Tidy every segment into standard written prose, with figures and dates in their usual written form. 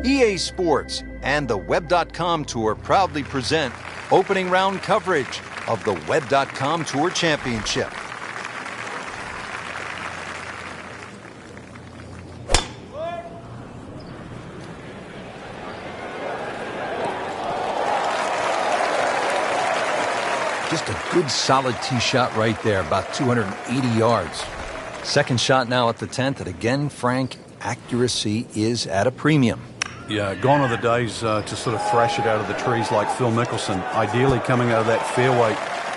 EA Sports and the Web.com Tour proudly present opening round coverage of the Web.com Tour Championship. Just a good solid tee shot right there, about 280 yards. Second shot now at the 10th, and again, Frank, accuracy is at a premium. Yeah, gone are the days to sort of thrash it out of the trees like Phil Mickelson. Ideally, coming out of that fairway,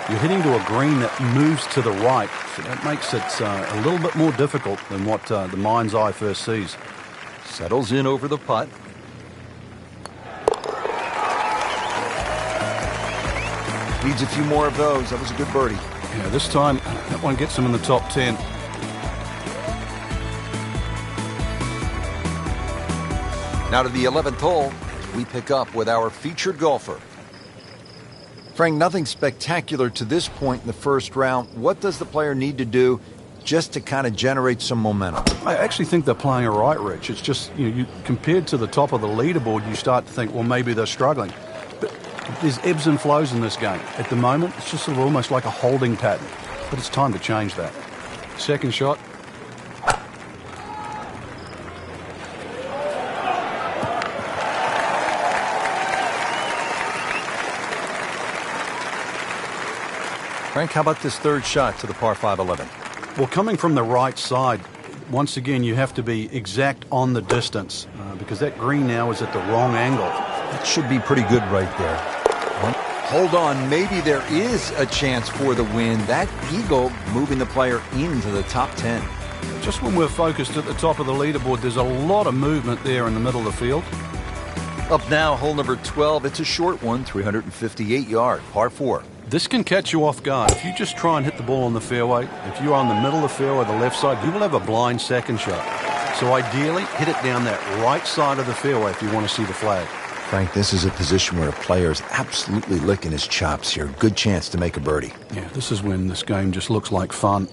you're hitting to a green that moves to the right, so that makes it a little bit more difficult than what the mind's eye first sees. Settles in over the putt. Needs a few more of those. That was a good birdie. Yeah, this time, that one gets him in the top 10. Now to the 11th hole, we pick up with our featured golfer. Frank, nothing spectacular to this point in the first round. What does the player need to do just to kind of generate some momentum? I actually think they're playing it right, Rich. It's just, you compared to the top of the leaderboard, you start to think, well, maybe they're struggling. But there's ebbs and flows in this game. At the moment, it's just sort of almost like a holding pattern. But it's time to change that. Second shot. Frank, how about this third shot to the par 5 11? Well, coming from the right side, once again, you have to be exact on the distance because that green now is at the wrong angle. That should be pretty good right there. Hold on, maybe there is a chance for the win. That eagle moving the player into the top 10. Just when we're focused at the top of the leaderboard, there's a lot of movement there in the middle of the field. Up now, hole number 12. It's a short one, 358-yard, par 4. This can catch you off guard. If you just try and hit the ball on the fairway, if you're on the middle of the fairway, the left side, you will have a blind second shot. So ideally, hit it down that right side of the fairway if you want to see the flag. Frank, this is a position where a player is absolutely licking his chops here. Good chance to make a birdie. Yeah, this is when this game just looks like fun.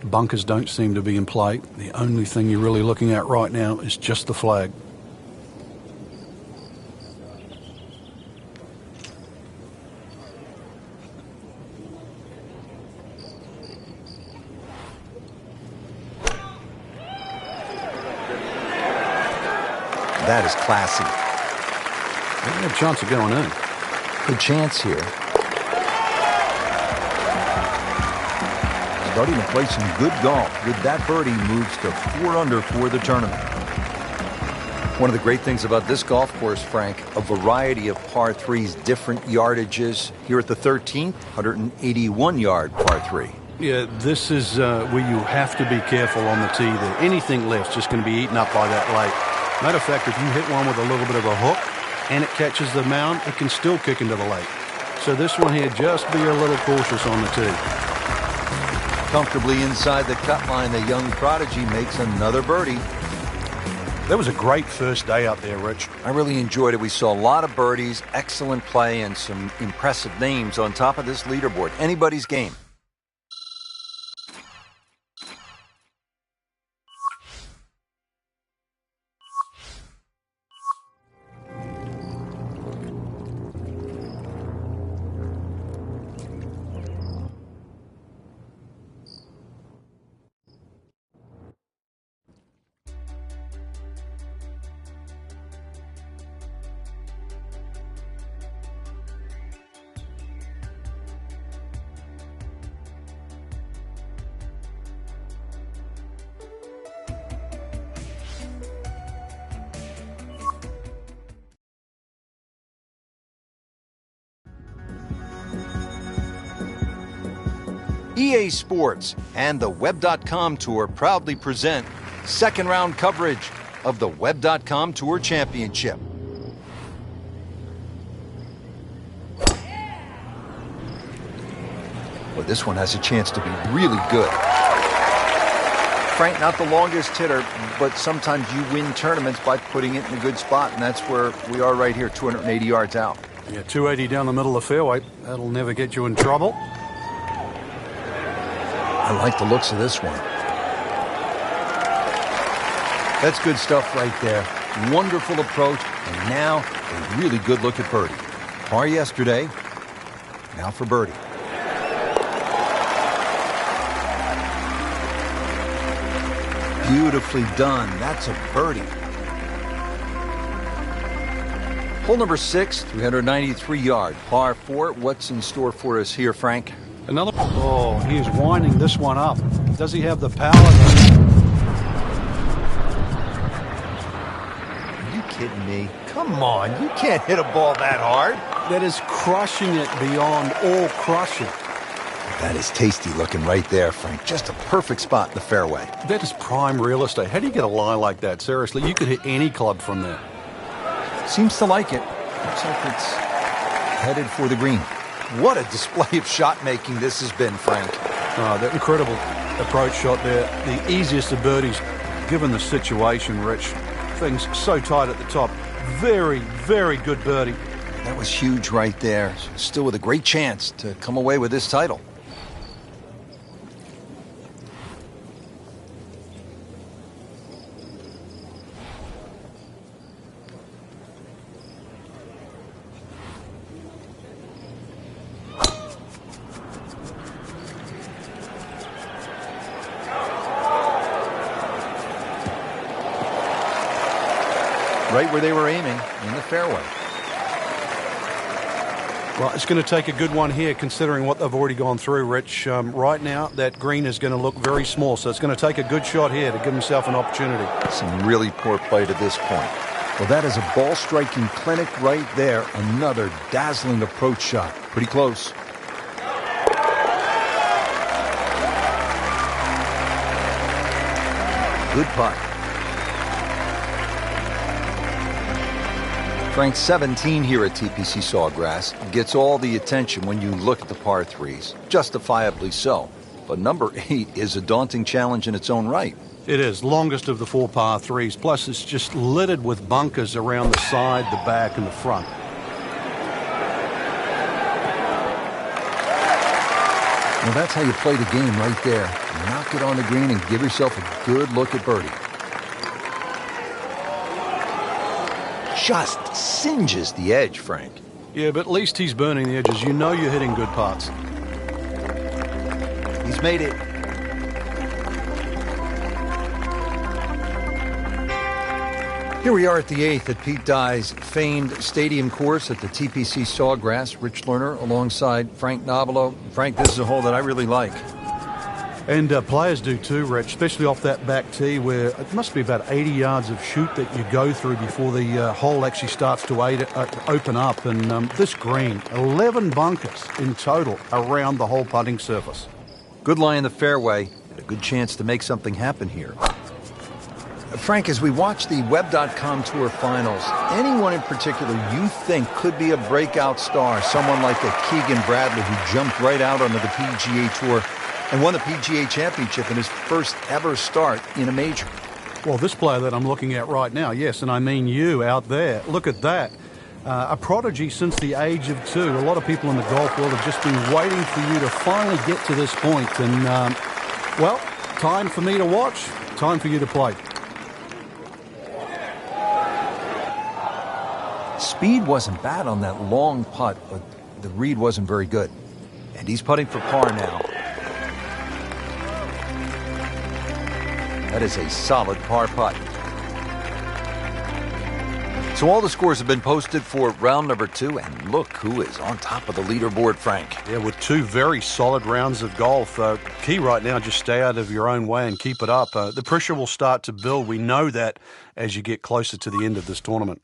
Bunkers don't seem to be in play. The only thing you're really looking at right now is just the flag. That is classy. They have a chance of going in. Good chance here. Starting to play some good golf. With that birdie, moves to 4 under for the tournament. One of the great things about this golf course, Frank, a variety of par 3s, different yardages. Here at the 13th, 181-yard par 3. Yeah, this is where you have to be careful on the tee there. Anything left's just going to be eaten up by that lake. Matter of fact, if you hit one with a little bit of a hook and it catches the mound, it can still kick into the lake. So this one here, just be a little cautious on the tee. Comfortably inside the cut line, the young prodigy makes another birdie. That was a great first day out there, Rich. I really enjoyed it. We saw a lot of birdies, excellent play, and some impressive names on top of this leaderboard. Anybody's game. EA Sports and the Web.com Tour proudly present second round coverage of the Web.com Tour Championship. Well, this one has a chance to be really good. Frank, not the longest hitter, but sometimes you win tournaments by putting it in a good spot, and that's where we are right here, 280 yards out. Yeah, 280 down the middle of the fairway. That'll never get you in trouble. I like the looks of this one. That's good stuff right there. Wonderful approach, and now a really good look at birdie. Par yesterday, now for birdie. Beautifully done. That's a birdie. Hole number 6, 393-yard, par 4. What's in store for us here, Frank? Another. Oh, he is winding this one up. Does he have the power? Are you kidding me? Come on, you can't hit a ball that hard. That is crushing it beyond all crushing. That is tasty looking right there, Frank. Just a perfect spot in the fairway. That is prime real estate. How do you get a lie like that? Seriously, you could hit any club from there. Seems to like it. Looks like it's headed for the green. What a display of shot making this has been, Frank. That incredible approach shot there. The easiest of birdies, given the situation, Rich. Things so tight at the top. Very, very good birdie. That was huge right there. Still with a great chance to come away with this title. Right where they were aiming, in the fairway. Well, it's going to take a good one here, considering what they've already gone through, Rich. Right now, that green is going to look very small, so it's going to take a good shot here to give himself an opportunity. Some really poor play to this point. Well, that is a ball-striking clinic right there. Another dazzling approach shot. Pretty close. Good putt. Frank, 17 here at TPC Sawgrass gets all the attention when you look at the par threes. Justifiably so. But number 8 is a daunting challenge in its own right. It is. Longest of the 4 par threes. Plus, it's just littered with bunkers around the side, the back, and the front. Well, that's how you play the game right there. Knock it on the green and give yourself a good look at birdie. Just singes the edge, Frank. Yeah, but at least he's burning the edges. You know you're hitting good putts. He's made it. Here we are at the 8th at Pete Dye's famed stadium course at the TPC Sawgrass. Rich Lerner alongside Frank Nobilo. Frank, this is a hole that I really like. And players do too, Rich, especially off that back tee where it must be about 80 yards of shoot that you go through before the hole actually starts to open up. And this green, 11 bunkers in total around the whole putting surface. Good lie in the fairway, and a good chance to make something happen here. Frank, as we watch the Web.com Tour Finals, anyone in particular you think could be a breakout star, someone like a Keegan Bradley who jumped right out onto the PGA Tour and won the PGA Championship in his first ever start in a major? Well, this player that I'm looking at right now, yes, and I mean you out there. Look at that. A prodigy since the age of 2. A lot of people in the golf world have just been waiting for you to finally get to this point. And, well, time for me to watch, time for you to play. Speed wasn't bad on that long putt, but the read wasn't very good. And he's putting for par now. That is a solid par putt. So all the scores have been posted for round number 2, and look who is on top of the leaderboard, Frank. Yeah, with 2 very solid rounds of golf. Key right now, just stay out of your own way and keep it up. The pressure will start to build. We know that as you get closer to the end of this tournament.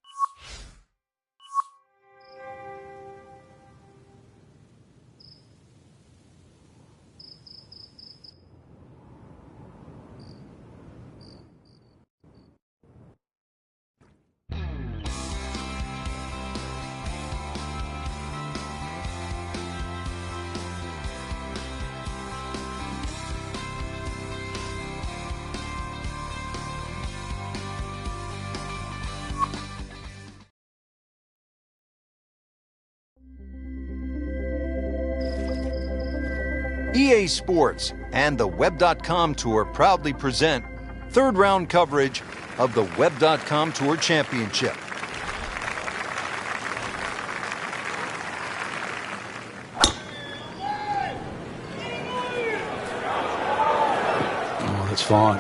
EA Sports and the Web.com Tour proudly present third round coverage of the Web.com Tour Championship. Oh, that's fine.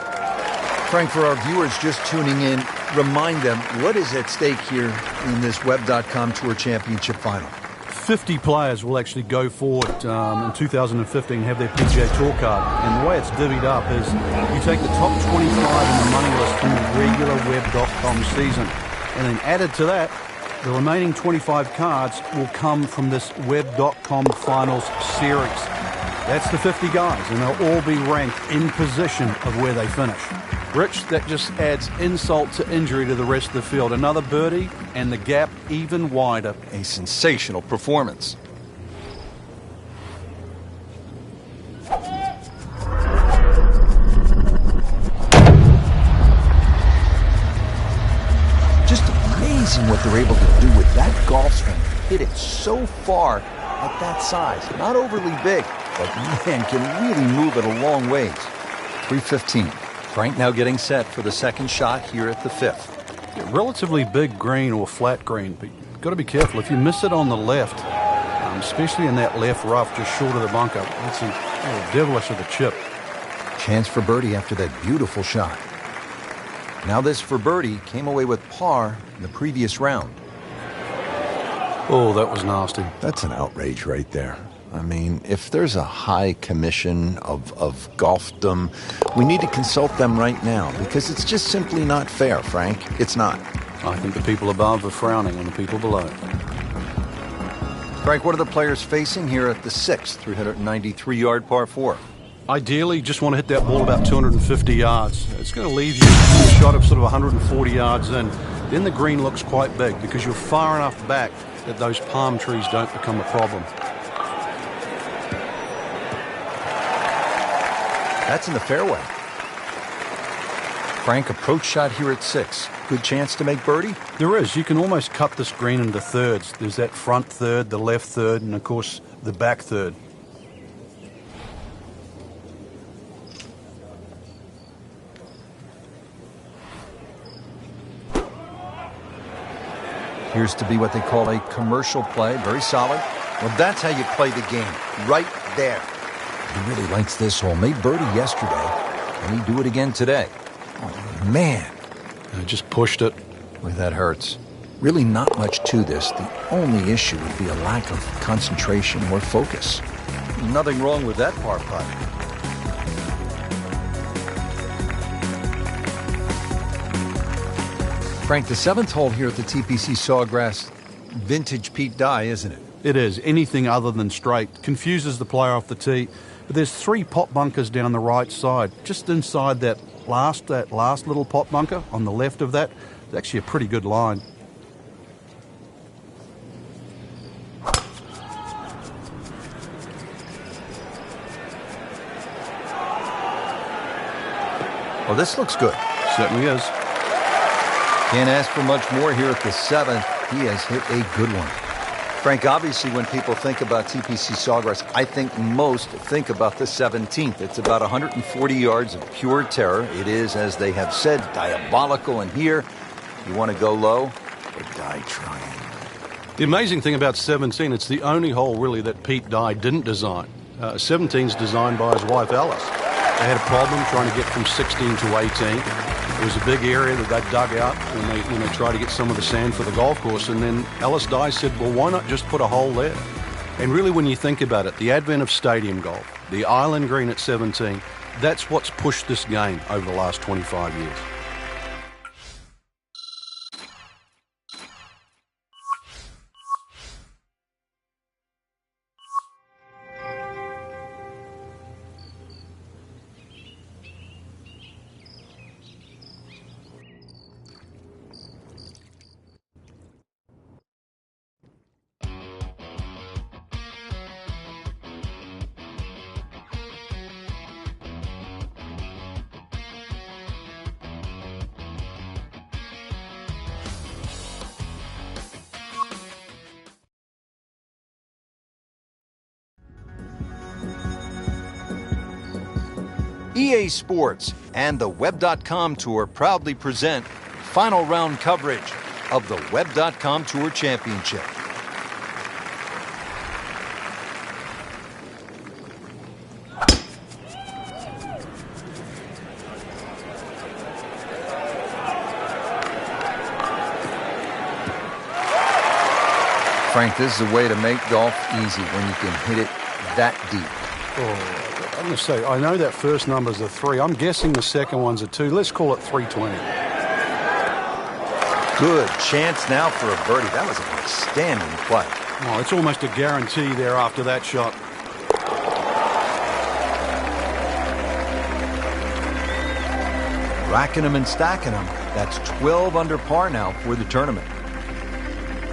Frank, for our viewers just tuning in, remind them what is at stake here in this Web.com Tour Championship final. 50 players will actually go forward in 2015 and have their PGA Tour card. And the way it's divvied up is you take the top 25 in the money list from the regular Web.com season. And then added to that, the remaining 25 cards will come from this Web.com Finals series. That's the 50 guys, and they'll all be ranked in position of where they finish. Rich, that just adds insult to injury to the rest of the field. Another birdie, and the gap even wider. A sensational performance. Just amazing what they're able to do with that golf swing. Hit it so far at that size. Not overly big, but man, can really move it a long ways. 315. Frank now getting set for the second shot here at the fifth. Yeah, relatively big green or flat green, but you've got to be careful. If you miss it on the left, especially in that left rough just short of the bunker, it's a devilish of a chip. Chance for birdie after that beautiful shot. Now this for birdie came away with par in the previous round. Oh, that was nasty. That's an outrage right there. I mean, if there's a high commission of golfdom, we need to consult them right now because it's just simply not fair, Frank. It's not. I think the people above are frowning on the people below. Frank, what are the players facing here at the sixth 393-yard par 4? Ideally, just want to hit that ball about 250 yards. It's going to leave you a shot of sort of 140 yards in. Then the green looks quite big because you're far enough back that those palm trees don't become a problem. That's in the fairway. Frank, approach shot here at 6. Good chance to make birdie? There is. You can almost cut this green into thirds. There's that front third, the left third, and of course the back third. Appears to be what they call a commercial play. Very solid. Well, that's how you play the game. Right there. He really likes this hole. Made birdie yesterday, and he'd do it again today. Oh, man. I just pushed it. Boy, that hurts. Really not much to this. The only issue would be a lack of concentration or focus. Nothing wrong with that par putt. Frank, the 7th hole here at the TPC Sawgrass, vintage Pete Dye, isn't it? It is. Anything other than straight confuses the player off the tee. But there's 3 pot bunkers down the right side. Just inside that last little pot bunker on the left of that, it's actually a pretty good line. Well, this looks good. Certainly is. Can't ask for much more here at the 7th. He has hit a good one. Frank, obviously when people think about TPC Sawgrass, I think most think about the 17th. It's about 140 yards of pure terror. It is, as they have said, diabolical. And here, you want to go low or die trying. The amazing thing about 17, it's the only hole really that Pete Dye didn't design. 17's designed by his wife Alice. They had a problem trying to get from 16 to 18. It was a big area that they dug out when they tried to get some of the sand for the golf course. And then Alice Dye said, well, why not just put a hole there? And really, when you think about it, the advent of stadium golf, the island green at 17, that's what's pushed this game over the last 25 years. EA Sports and the Web.com Tour proudly present final round coverage of the Web.com Tour Championship. Frank, this is a way to make golf easy when you can hit it that deep. Oh, I'm going to say, I know that first number's a 3. I'm guessing the second one's a 2. Let's call it 320. Good chance now for a birdie. That was an outstanding play. Oh, it's almost a guarantee there after that shot. Racking them and stacking them. That's 12 under par now for the tournament.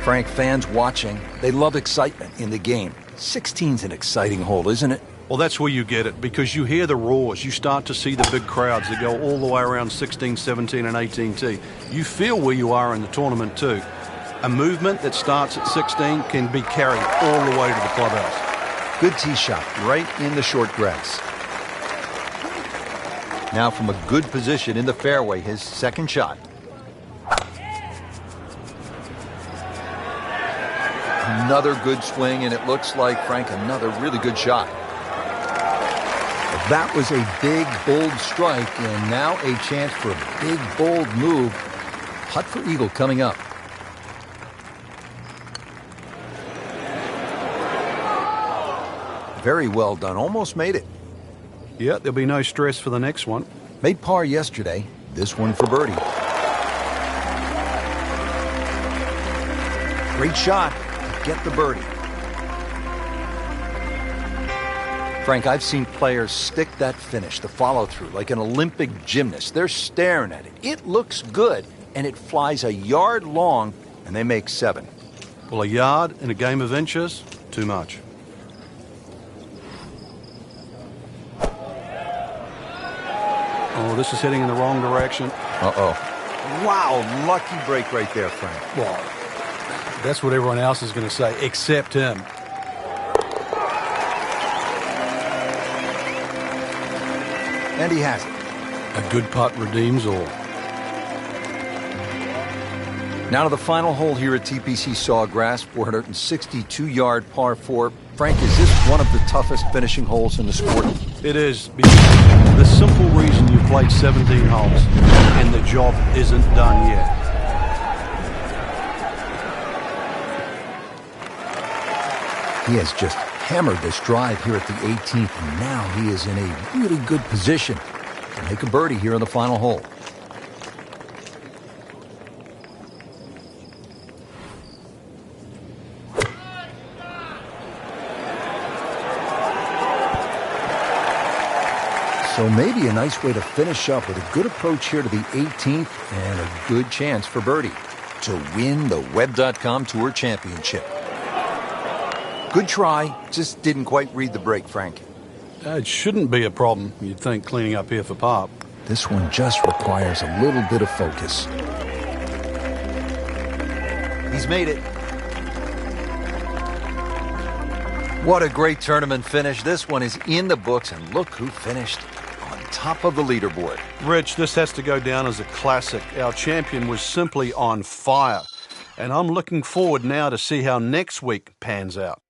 Frank, fans watching, they love excitement in the game. 16's an exciting hole, isn't it? Well, that's where you get it, because you hear the roars. You start to see the big crowds that go all the way around 16, 17, and 18T. You feel where you are in the tournament, too. A movement that starts at 16 can be carried all the way to the clubhouse. Good tee shot, right in the short grass. Now from a good position in the fairway, his second shot. Another good swing, and it looks like, Frank, another really good shot. That was a big, bold strike, and now a chance for a big, bold move. Putt for eagle coming up. Very well done. Almost made it. Yeah, there'll be no stress for the next one. Made par yesterday. This one for birdie. Great shot. Get the birdie. Frank, I've seen players stick that finish, the follow-through, like an Olympic gymnast. They're staring at it. It looks good, and it flies a yard long, and they make 7. Well, a yard in a game of inches, too much. Oh, this is heading in the wrong direction. Uh-oh. Wow, lucky break right there, Frank. Well, that's what everyone else is going to say, except him. And he has it. A good putt redeems all. Now to the final hole here at TPC Sawgrass, 462-yard par 4. Frank, is this one of the toughest finishing holes in the sport? It is, because the simple reason you played 17 holes and the job isn't done yet. He has just hammered this drive here at the 18th, and now he is in a really good position to make a birdie here on the final hole. So maybe a nice way to finish up with a good approach here to the 18th and a good chance for birdie to win the Web.com Tour Championship. Good try, just didn't quite read the break, Frank. It shouldn't be a problem, you'd think, cleaning up here for par. This one just requires a little bit of focus. He's made it. What a great tournament finish. This one is in the books, and look who finished on top of the leaderboard. Rich, this has to go down as a classic. Our champion was simply on fire. And I'm looking forward now to see how next week pans out.